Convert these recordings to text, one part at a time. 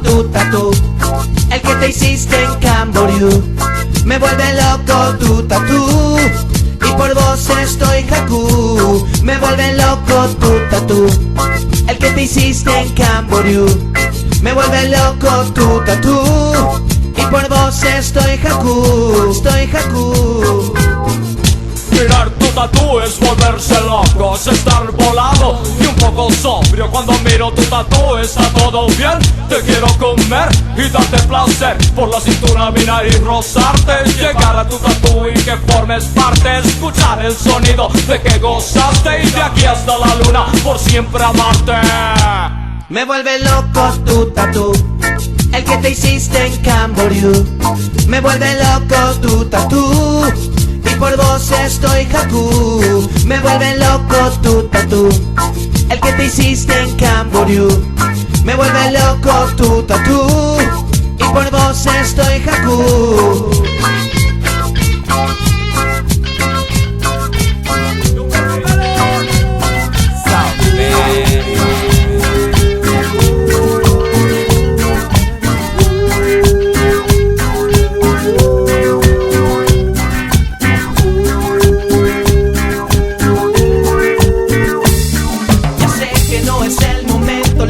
tu tatú, el que te hiciste en Camboriú. Me vuelve loco tu tatú, y por vos estoy Haku. Me vuelve loco tu tatú, el que te hiciste en Camboriú. Me vuelve loco tu tatú, y por vos estoy Haku. Estoy Haku. Mirar tu tatú es volverse loco, es estar volado y un poco sobrio. Cuando miro tu tatú está todo bien. Te quiero comer y darte placer, por la cintura mirar y rozarte. Llegar a tu tatú y que formes parte, escuchar el sonido de que gozaste, y de aquí hasta la luna por siempre amarte. Me vuelve loco tu tatú, el que te hiciste en Camboriú. Me vuelve loco tu tatú, y por vos estoy Haku. Me vuelve loco tu tatú, el que te hiciste en Camboriú. Me vuelve loco tu tatú, y por vos estoy Haku.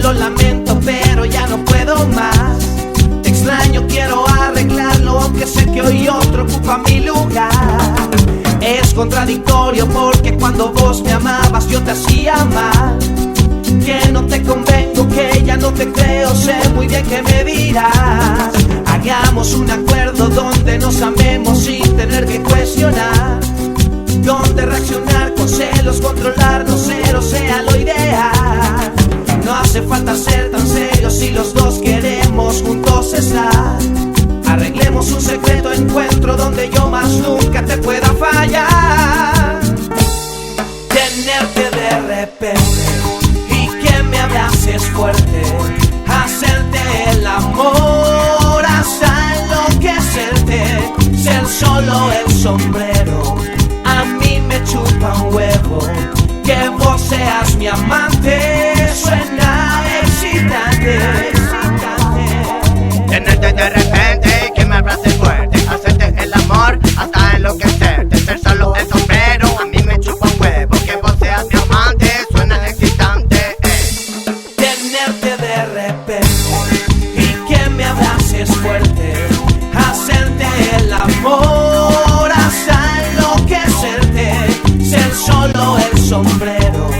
Lo lamento, pero ya no puedo más. Te extraño, quiero arreglarlo, aunque sé que hoy otro ocupa mi lugar. Es contradictorio porque cuando vos me amabas yo te hacía mal. Que no te convengo, que ya no te creo, sé muy bien que me dirás. Hagamos un acuerdo donde nos amemos sin tener que cuestionar, donde reaccionar con celos, controlarnos, cero sea lo ideal. No hace falta ser tan serios si los dos queremos juntos estar. Arreglemos un secreto encuentro donde yo más nunca te pueda fallar. Tenerte de repente y que me abraces fuerte, hacerte el amor hasta enloquecerte. Ser solo el sombrero a mí me chupa un huevo. Que vos seas mi amante suena excitante. Tenerte de repente y que me abraces fuerte, hacerte el amor hasta enloquecerte. Ser solo el sombrero a mí me chupa un huevo. Que vos seas mi amante suena excitante. Tenerte de repente y que me abraces fuerte, hacerte el amor hasta enloquecerte. Ser solo el sombrero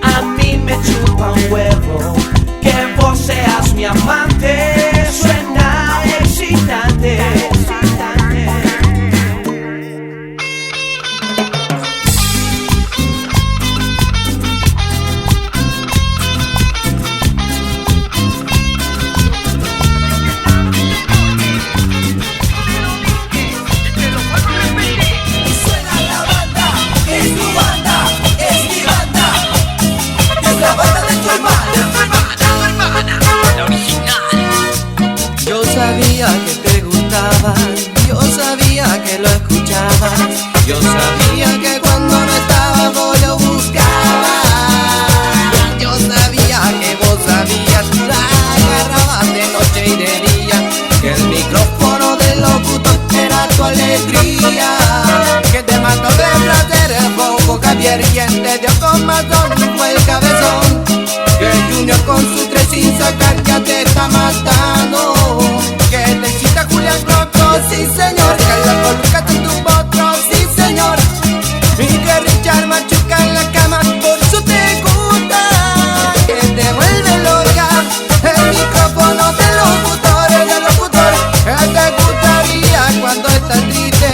a mí me chupa un huevo. Que vos seas mi amante suena excitante. Yo sabía que te gustaba, yo sabía que lo escuchabas, yo sabía que cuando no estabas vos lo buscabas. Yo sabía que vos sabías, la agarrabas de noche y de día, que el micrófono del locutor era tu alegría, que te mató de placer el bobo Javier, quien te dio con mazón fue el cabezón, que Junior con su 3 sin sacar ya te está matando, que te excita Julián Coco, sí señor, que la colocas en tu potro, sí señor, y que Richard machuca en la cama, por eso te gusta, que te vuelve loca, el micrófono del locutor, que te gustaría cuando estás triste,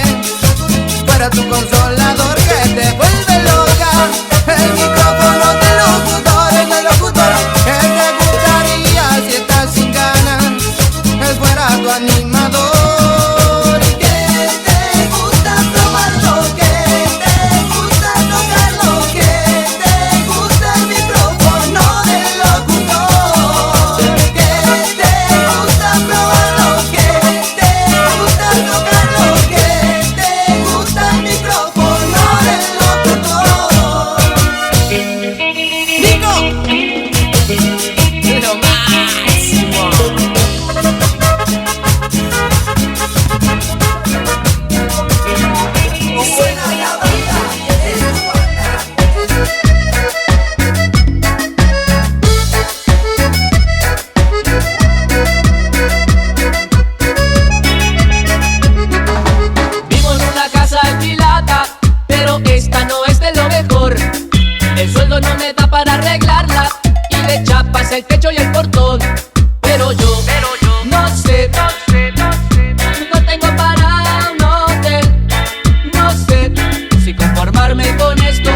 fuera tu consolador, que te vuelve loca, el micrófono El sueldo no me da para arreglarla y le chapas el techo y el portón. Pero yo no sé, no tengo para un hotel. No sé si conformarme con esto.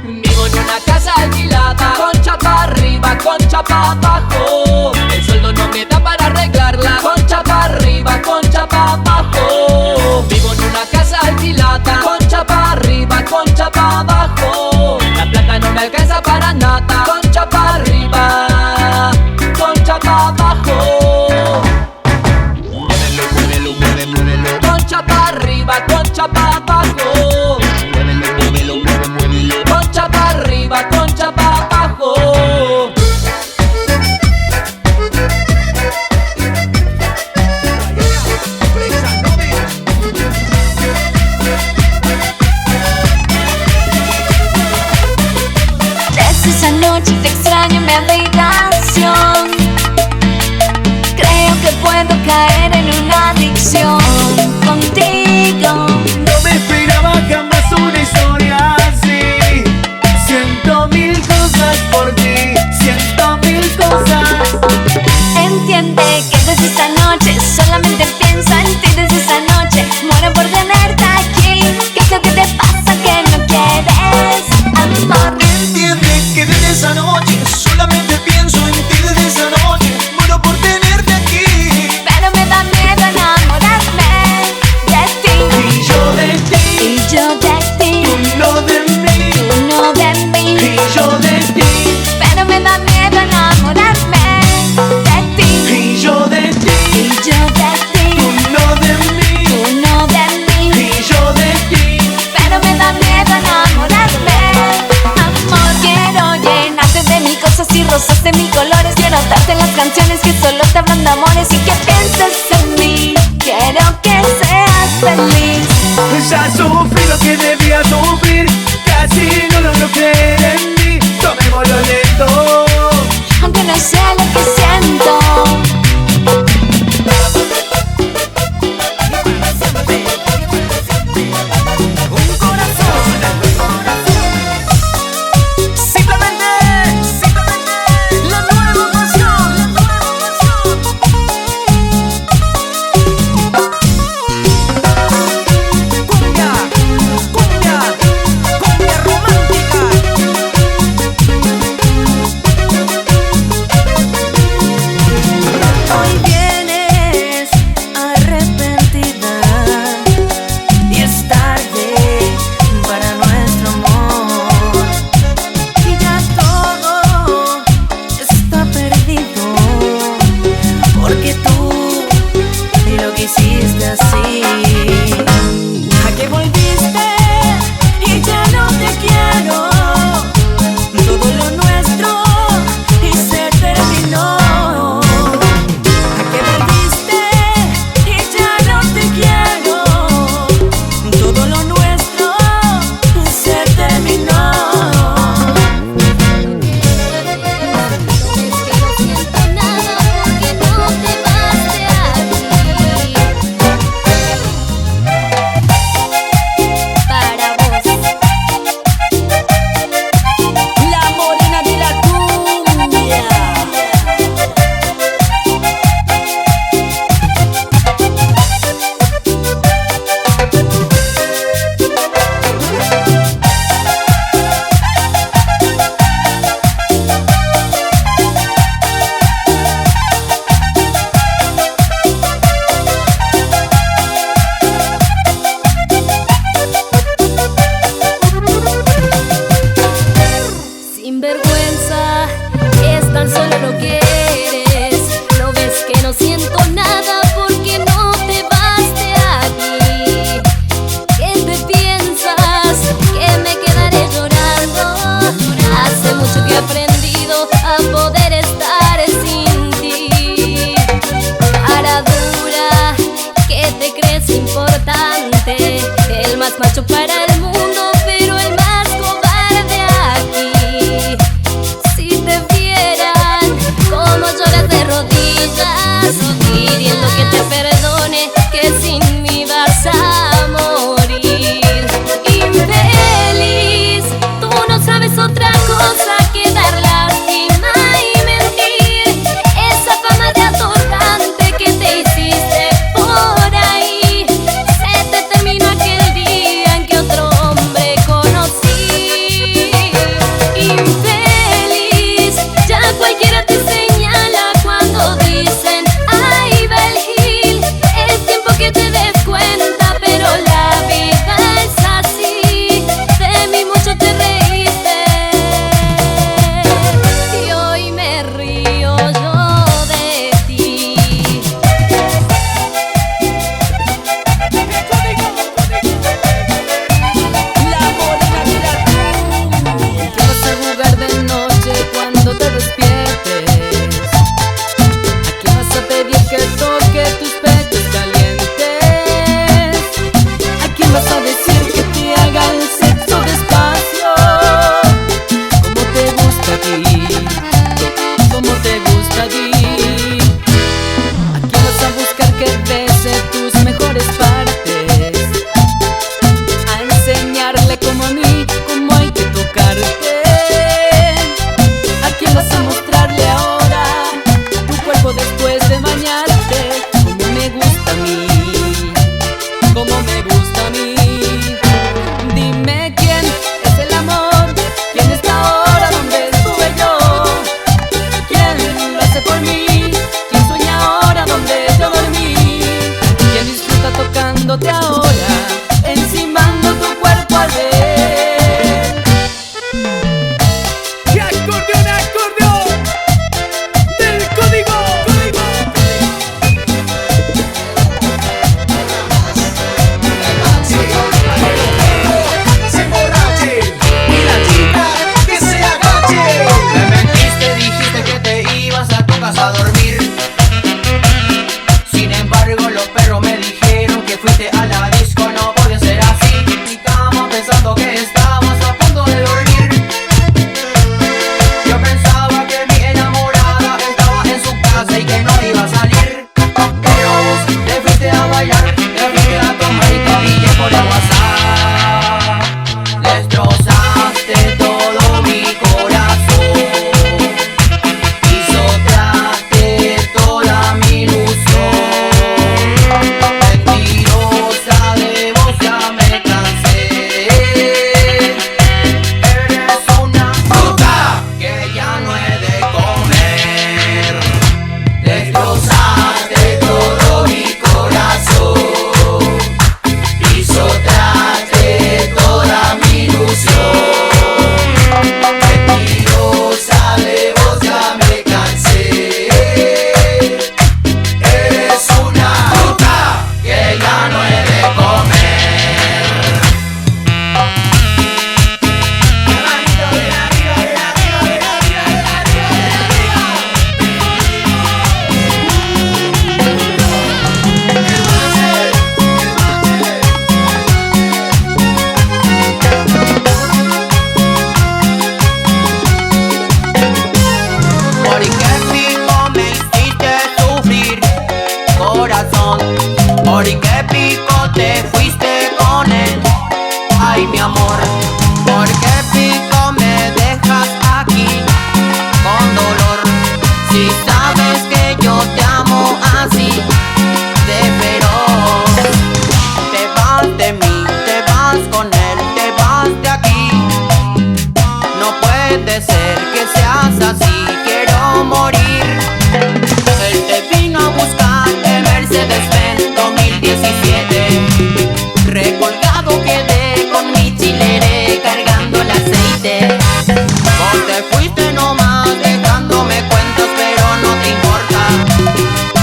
Vivo en una casa alquilada, con chapa arriba, con chapa abajo. El sueldo no me da para arreglarla, con chapa arriba, con chapa abajo. Vivo en una casa alquilada, con chapa arriba, con chapa abajo. La plata no me alcanza para nada, con chapa arriba, con chapa abajo. Con chapa arriba, con chapa abajo. Con chapa arriba, con chapa abajo. Desde esa noche te extraño en mi habitación. Creo que puedo caer en una adicción contigo. No me esperaba jamás una historia así. 100.000 cosas por ti, 100.000 cosas. Entiende que desde esa noche solamente pienso en ti. Desde esa noche muero por tenerte aquí. ¿Qué es lo que te pasa que no quieres amor? Entiende que desde esa noche solamente pienso en ti. Desde esa noche muero por tenerte aquí. Pero me da miedo enamorarme de ti. Y yo de ti, Y yo de ti, tú no de mí. tú no de mí. Y yo de ti, Pero me da miedo enamorarme de ti. y yo de ti, Y yo de ti, tú no de mí. tú no de mí. Y yo de ti, Pero me da miedo enamorarme. Amor, quiero llenarte de mil cosas y rosas de mil colores. Quiero darte las canciones que solo te hablan de amores y que pienses en mí. Quiero que seas feliz. ya sufrí lo que debía sufrir. Casi no logro creer en mí. Tomémoslo lento. Aunque no sé lo que siento. La nueva pasión. Cumbia. amor. ¿Por qué pico me dejas aquí con dolor? Si sabes que yo te amo así de feroz. Te vas de mí, te vas con él, te vas de aquí. No puede ser que seas así, quiero morir. Él te vino a buscar de Mercedes-Benz 2017. Recolgado quedé con mi chilere cargando el aceite. Vos te fuiste nomás dejándome cuentas, pero no te importa.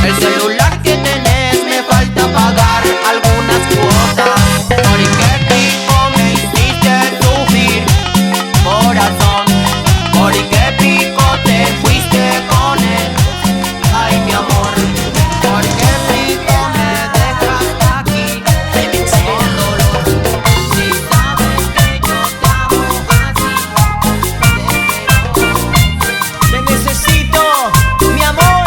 El celular que tenés me falta pagar algunas cuotas. ¿Por qué pico me hiciste sufrir, corazón? ¿Por qué pico te fuiste con él? Ay, mi amor. ¿Por qué pico me dejas aquí con dolor? Si sabes que yo te amo así de feroz. Te necesito, mi amor.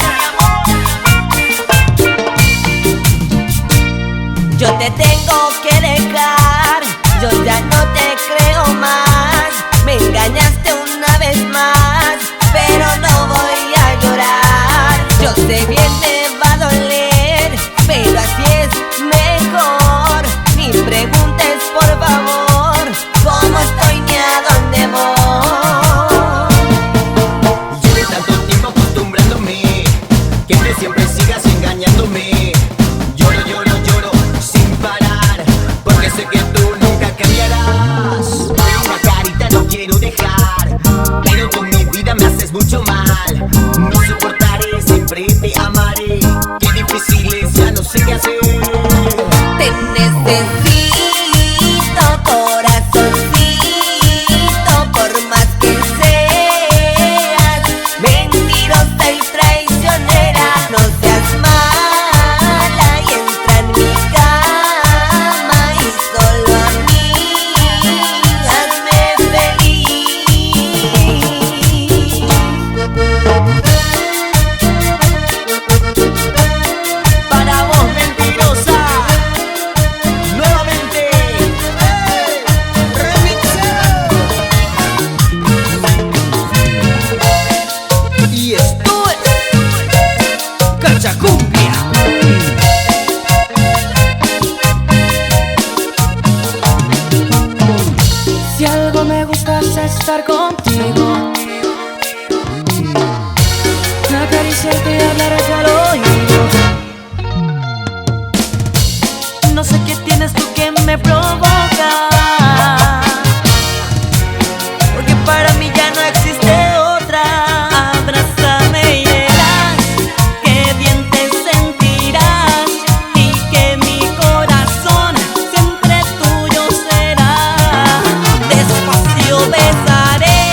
Yo te tengo que dejar, yo ya no te creo más. Me engañaste una vez más, pero no voy a llorar. Yo sé bien me va a doler, pero así es mejor. Ni preguntes por favor cómo estoy ni a dónde voy. Llevo tanto tiempo acostumbrándome que tú siempre sigas engañándome. Lloro, lloro, lloro sin parar, porque sé que tú nunca cambiarás. Una carita no quiero dejar, pero con mi vida me haces mucho mal. No soportaré, siempre te amaré. Qué difícil es, ya no sé qué hacer. Te necesito, corazoncito, por más que seas mentirosa y traicionera. No seas mala y entra en mi cama y solo a mí hazme feliz. Para vos, mentirosa. Nuevamente. Y esto es Cachacumbia. Si algo me gusta es estar contigo, acariciarte y hablarte al oído. No sé qué tienes tú que me provoca, porque para mí ya no existe otra. Abrázame y verás que bien te sentirás y que mi corazón siempre tuyo será. Despacio besaré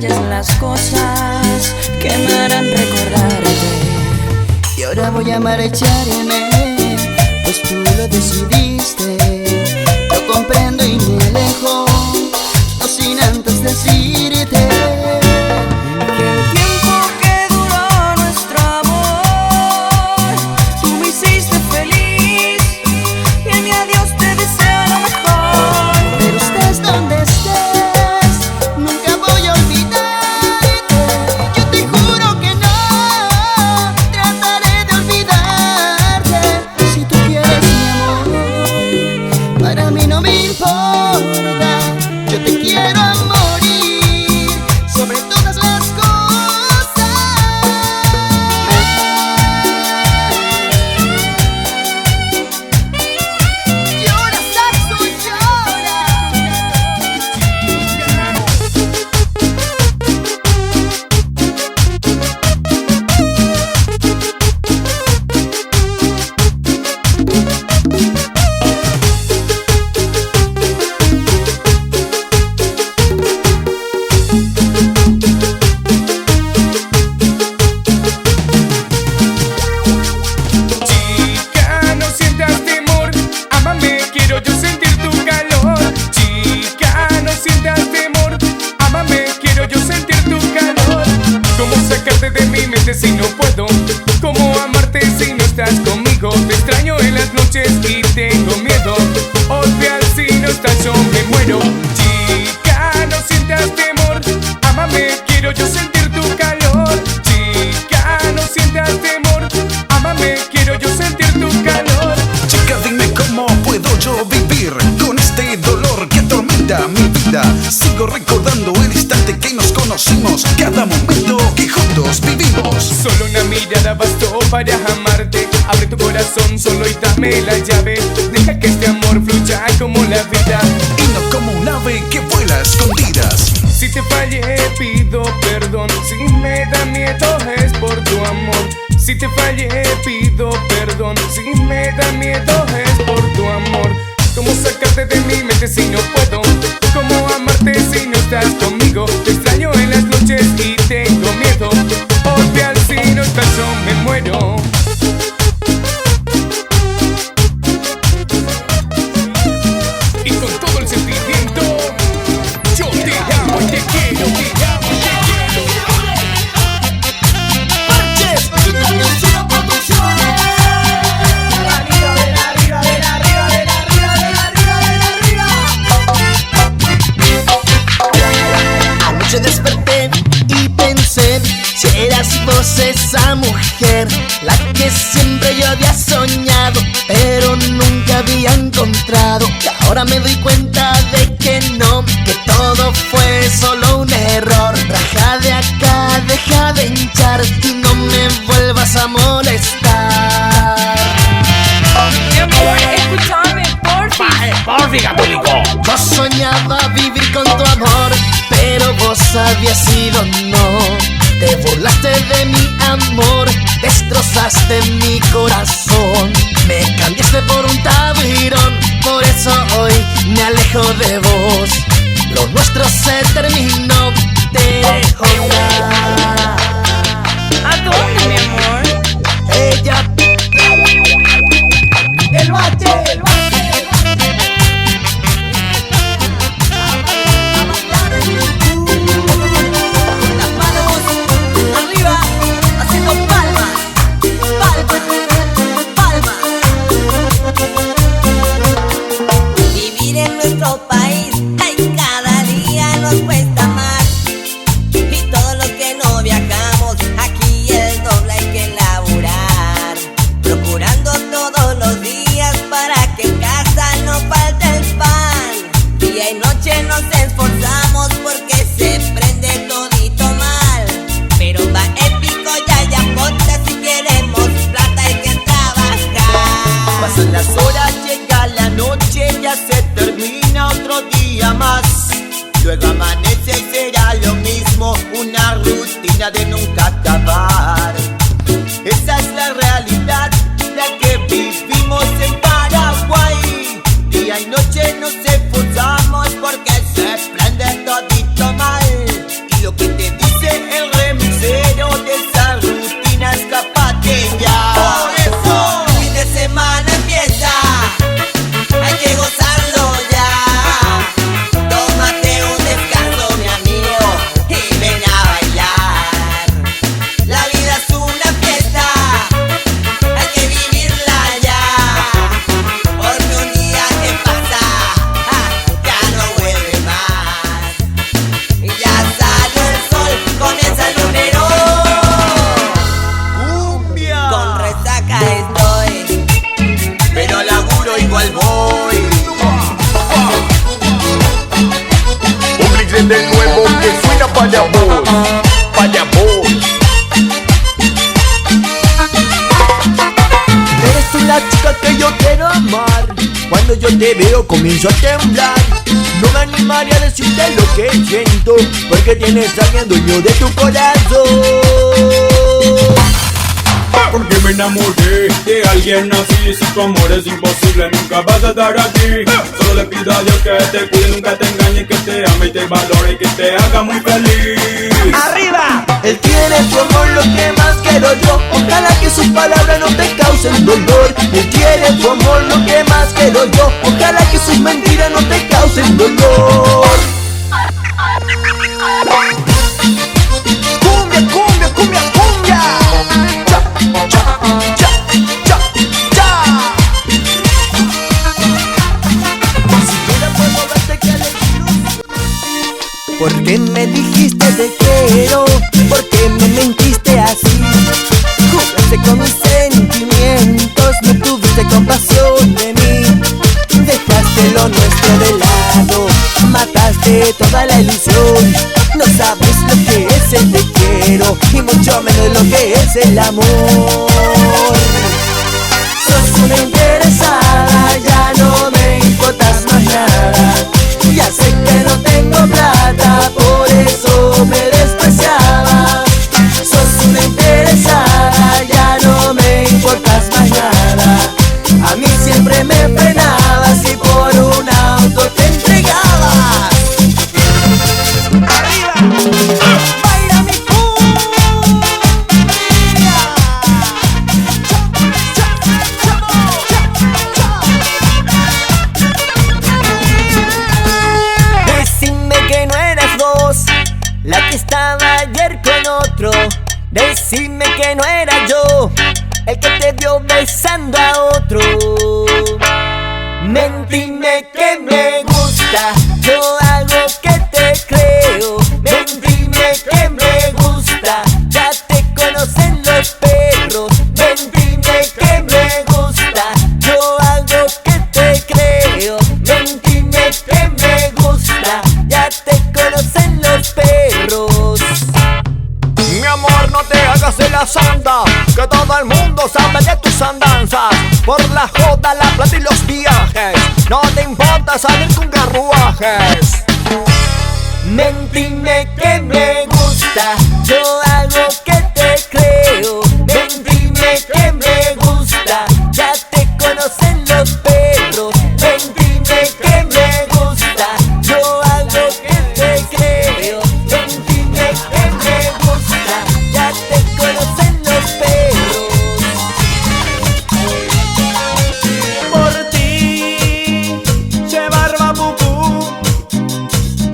detalles, las cosas que me harán recordarte. Y ahora voy a marcharme, pues tú lo decidiste. Lo comprendo y me alejo, no sin antes decirte que el tiempo que duró nuestro amor, tú me hiciste feliz y en mi adiós te deseo lo mejor. Pero estés donde estés, nunca voy a olvidarte. Yo te juro que no trataré de olvidarte. Si tú quieres mi amor, para mí no me importa. Yo te quiero a morir sobre todas las cosas. Llora, saxo, llora. Chica, no sientas temor, ámame, quiero yo sentir tu calor. Chica, no sientas temor, ámame, quiero yo sentir tu calor. ¿Cómo sacarte de mi mente si no puedo? ¿Cómo amarte si no estás conmigo? Te extraño en las noches y tengo miedo. Odiar si no estás yo me muero. Chica, no sientas temor, ámame, quiero yo sentir tu calor. Chica, no sientas temor, ámame, quiero yo sentir tu calor. Chica, dime cómo puedo yo vivir con este dolor que atormenta mi vida. Sigo recordando el instante que nos conocimos, cada momento que juntos vivimos. Solo una mirada bastó para amarte. Abre tu corazón solo y dame la llave. Deja que este amor fluya como la vida Y no como un ave que vuela a escondidas. Si te fallé pido perdón. Si me da miedo es por tu amor. Si te fallé pido perdón. Si me da miedo es por tu amor. ¿Cómo sacarte de mi mente si no puedo? ¿Cómo amarte si no estás conmigo? Te extraño en las noches y tengo miedo. Odiar si no estás yo me muero. Y con todo el sentimiento, yo te amo y te quiero, te amo y te quiero. Parches, Internacional Producciones. Arriba, ven arriba, ven arriba, ven arriba, ven arriba, ven arriba. Anoche desperté y pensé, si eras vos esa mujer, la que siempre yo había soñado, pero nunca había encontrado. Y ahora me doy cuenta de que no, que todo fue solo un error. Raja de acá, deja de hinchar y no me vuelvas a molestar. Mi amor, escúchame, porfi. Porfi, católico. Yo soñaba vivir con tu amor, pero vos habías sido no. Te burlaste de mi amor, destrozaste mi corazón. Me cambiaste por un tabirón, por eso hoy me alejo de vos. Lo nuestro se terminó, te dejo ya. ¿A dónde, mi amor? Ella, El bache, el bache. las manos arriba, haciendo palmas, palmas, palmas. Vivir en nuestro país, ay, cada día nos cuesta más. Y todos los que no viajamos, aquí el doble hay que laburar. Procurando todos los días para que en casa no falte el pan. Día y noche nos esforzamos porque se prende todito mal. Pero va épico ya ponte, si queremos plata hay que trabajar. Pasan las horas, llega la noche, ya se termina otro día más. Luego amanece y será lo mismo, una rutina de nunca acabar. Esa es la realidad, la que vivimos en Paraguay. Día y noche nos esforzamos porque se prende todito mal. Y lo que cuando yo te veo comienzo a temblar. No me animaría a decirte lo que siento, porque tienes a alguien dueño de tu corazón. Porque me enamoré de alguien así. Si tu amor es imposible, nunca vas a estar aquí. Solo le pido a Dios que te cuide, nunca te engañe, que te ame y te valore y que te haga muy feliz. ¡Arriba! Él tiene tu amor, lo que más quiero yo. Ojalá que sus palabras no te causen dolor. Él tiene tu amor, lo que más quiero yo. Ojalá que sus mentiras no te causen dolor. Cumbia, cumbia, cumbia, cumbia. Cha, cha, cha, cha, cha. Si fuera por moverte que alegría. ¿Por qué me dijiste te quiero? ¿Por qué me mentiste así? Jugaste con mis sentimientos, no tuviste compasión de mí. Dejaste lo nuestro de lado, mataste toda la ilusión. No sabes lo que es el te quiero, y mucho menos lo que es el amor. Sos una interesada, ya no me importas más nada. Ya sé que no tengo plata, por eso me despreciaba. Sos una interesada, ya no me importas más nada. A mí siempre me frenabas y por un auto te entregabas. ¡Arriba! ¡Baila mi cumbia! Decime que no eras vos la que estaba ayer con otro. Decime que no era yo el que te vio besando a otro. Mentime que me gusta, yo hago que te creo. Mentime que me gusta, ya te conocen los perros. Mentime que me gusta, yo hago que te creo. Mentime que me gusta, ya te conocen los perros. Mi amor, no te hagas de la santa, que todo el mundo sabe de tus andanzas. Por la joda, la plata y los viajes, no te importa salir con carruajes. Mentime que me gusta, yo hago que te creo. Mentime que me gusta, ya te conocen los perros. Mentime que me gusta, yo hago que te creo. Mentime que me gusta, ya te conocen los perros. Por ti, se barba pucú,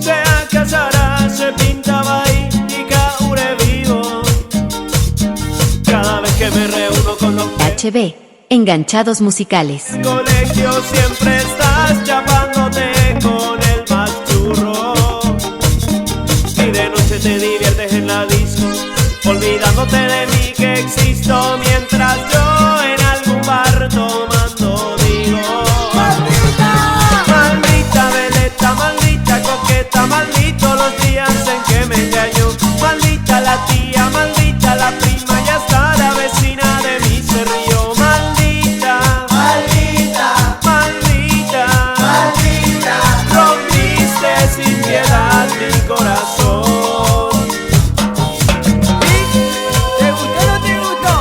se acasará, se pintaba y caure vivo. Cada vez que me reúno con los HB, enganchados musicales. colegio siempre estás chapándote con el más churro. Y de noche te diviertes en la disco, olvidándote de mí que existo, mientras yo en algún bar tomando digo: maldita, maldita veleta, maldita coqueta, maldito los días en que me engañó. Maldita la tía, maldita la prima y hasta la vecina de mí se rió. Maldita, maldita, maldita, maldita, rompiste sin piedad mi corazón. ¿Te gustó o no te gustó?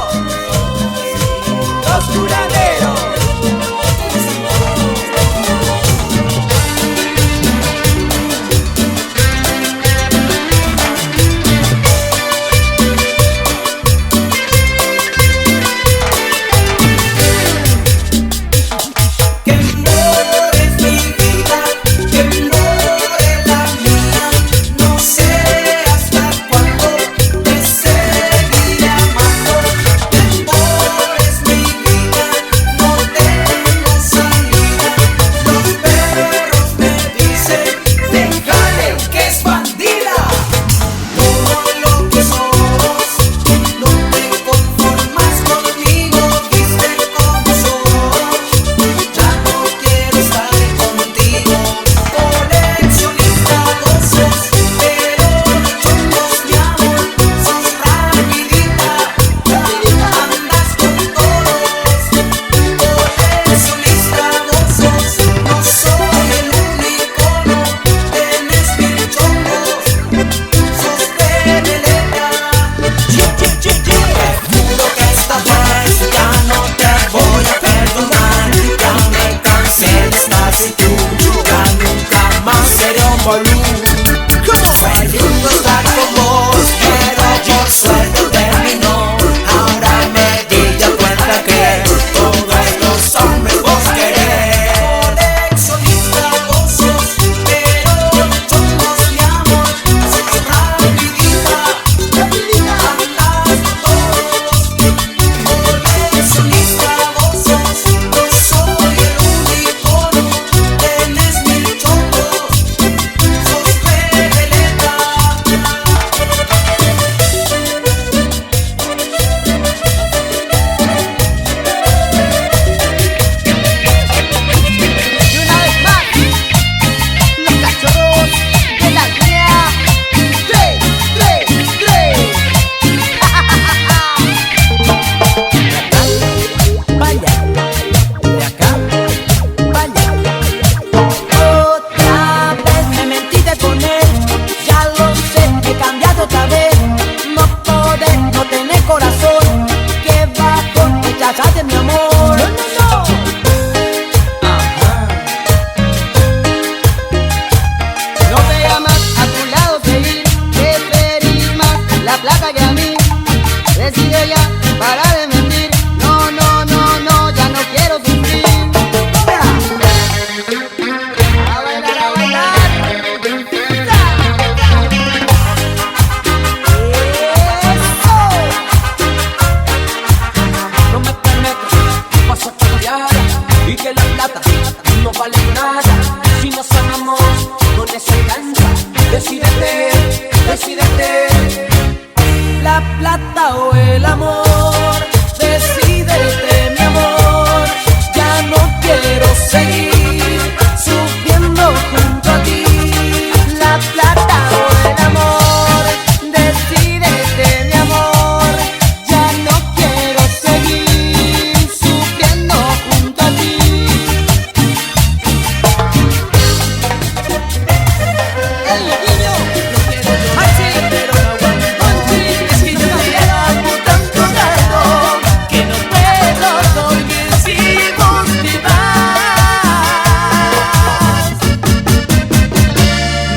plata no vale nada si nos amamos con esa cancha. Decídete, decídete. La plata o el amor, decídete mi amor. Ya no quiero seguir sufriendo junto a ti. La plata o el amor, decídete mi amor. Ya no quiero seguir sufriendo junto a ti. El niño, no quiero llorar, pero no aguanto. Es que yo te amo tanto, tanto, que no puedo dormir sin vos ni más.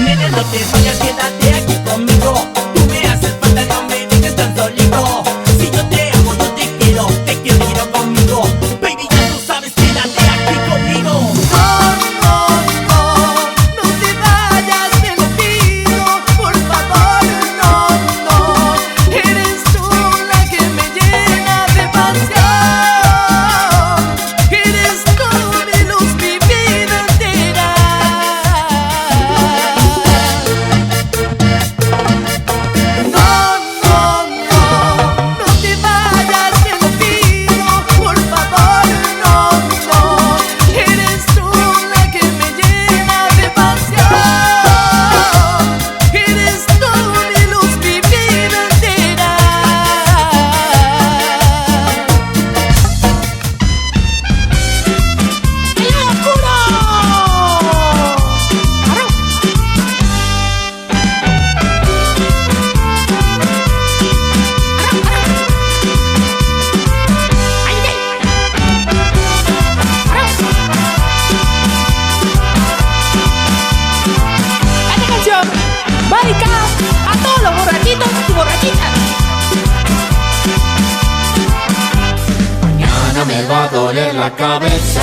Nena, no te vayas, quédate aquí conmigo. Tú me haces falta, no me dejes tan solito. Si yo te amo, yo te quiero conmigo. Baby, ya tú sabes, quédate aquí conmigo. No te vayas, te lo pido, por favor, no. Eres tú la que me llena de pasión. Eres tú mi luz, mi vida entera. No te vayas, te lo pido, por favor, no. Eres tú la que me llena de pasión. Eres tú mi luz, mi vida entera. Esta canción va dedicada a todos los borrachitos y borrachitas. Mañana me va a doler la cabeza,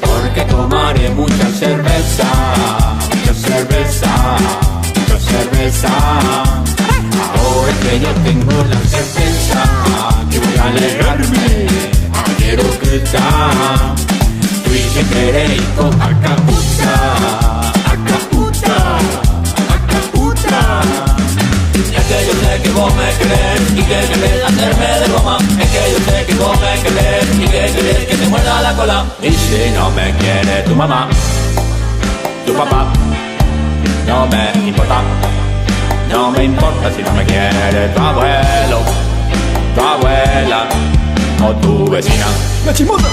porque tomaré mucha cerveza. Ahora que yo tengo la certeza que voy a alegrarme, quiero gritar. Tú y Jepereico, acaputa. Es que yo sé que vos me querés y que querés hacerme de goma. Es que yo sé que vos me querés y que querés que te muerda la cola. Y si no me quiere tu mamá, tu papá, no me importa. No me importa si no me quiere tu abuelo, tu abuela o tu vecina. ¡La chimota!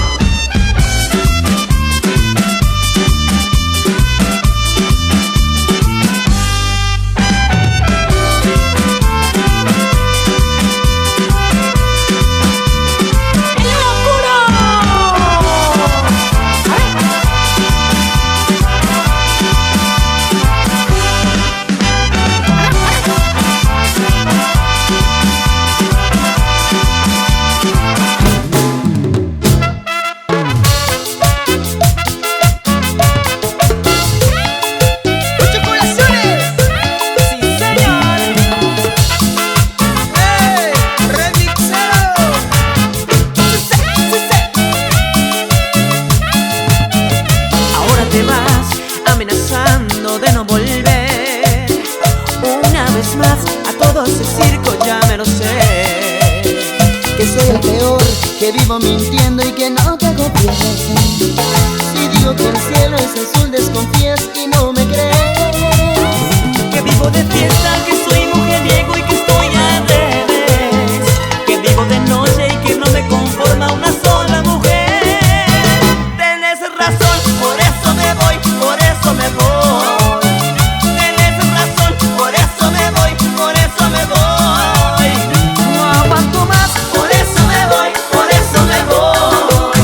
Amenazando de no volver una vez más a todo ese circo, ya me lo sé. Que soy el peor, que vivo mintiendo y que no te confieso. Si digo que el cielo es azul, desconfías y no me crees. Que vivo de fiesta, que soy mujeriego y que estoy al revés. Que vivo de noche y que no me conforma una sola mujer. Tenés razón, por eso me voy, por eso me voy. Tenés razón, por eso me voy, por eso me voy. No aguanto más, por eso me voy, por eso me voy.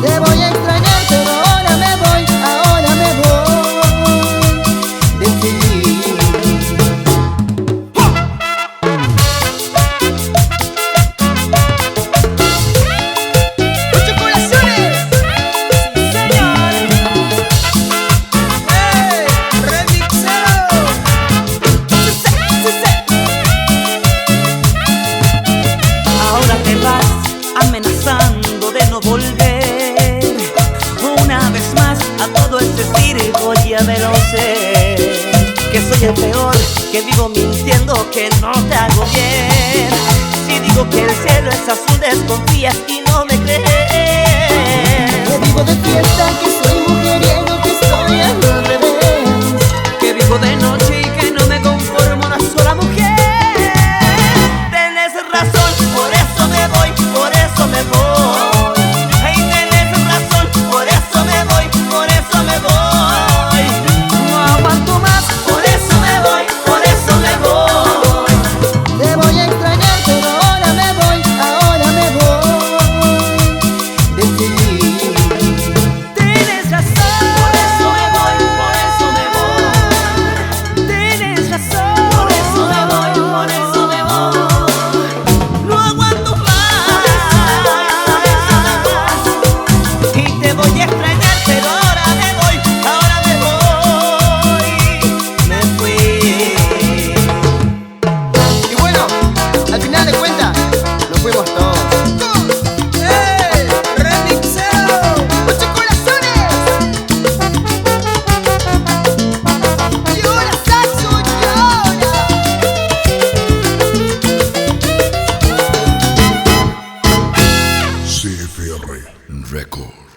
Te voy a extrañar, pero ahora me voy, ahora me voy de ti. me lo sé, que soy el peor, que vivo mintiendo, que no te hago bien. Si digo que el cielo es azul, desconfías y no me crees. Que vivo de fiesta, que soy mujeriego, que estoy al revés. Que vivo de noche y que no me conformo una sola mujer. Tenés razón, por eso me voy, por eso me voy. Ay, tenés razón, por eso me voy, por eso me voy. No aguanto más, por eso me voy, por eso me voy. Te voy a extrañar, pero ahora me voy de ti. Tienes razón, por eso me voy, por eso me voy. Tienes razón, por eso me voy, por eso me voy. No aguanto más, y te voy a extrañar, pero ahora me voy, me fui. Y bueno, al final de cuentas, nos fuimos todos. ¡Ey! ¡Remixero! ¡Ocho corazones! ¡Llora, Saxo, llora! CFR Records.